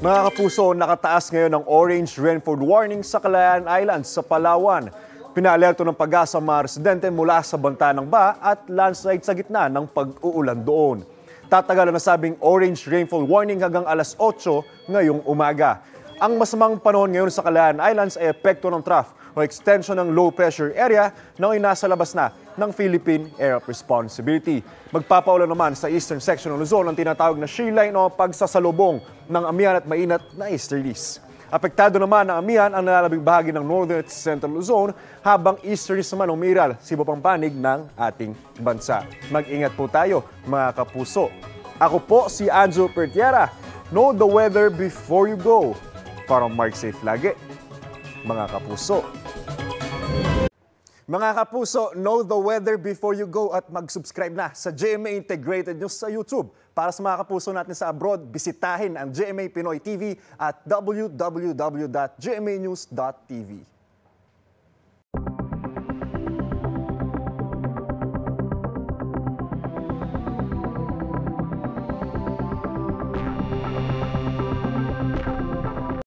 Mga kapuso, nakataas ngayon ang orange rainfall warning sa Kalayaan Islands sa Palawan. Pinaalerto ng Pag-asa mga residente mula sa banta ng baha at landslide sa gitna ng pag-uulan doon. Tatagalan na sabing orange rainfall warning hanggang alas 8 ngayong umaga. Ang masamang panahon ngayon sa Kalayaan Islands ay epekto ng trough o extension ng low pressure area na inasa labas na ng Philippine Area of Responsibility. Magpapaulan naman sa eastern section ng Luzon ang tinatawag na shear line o pagsasalubong ng amihan at mainat na easterlies. Apektado naman ng amihan ang nalalabing bahagi ng northern at central Luzon habang easterlies naman umiral sa iba pang panig ng ating bansa. Mag-ingat po tayo mga kapuso. Ako po si Anjo Pertiera. Know the weather before you go. Para mark safe lagi, mga kapuso. Mga kapuso, know the weather before you go at mag-subscribe na sa GMA Integrated News sa YouTube. Para sa mga kapuso natin sa abroad, bisitahin ang GMA Pinoy TV at www.gmanews.tv.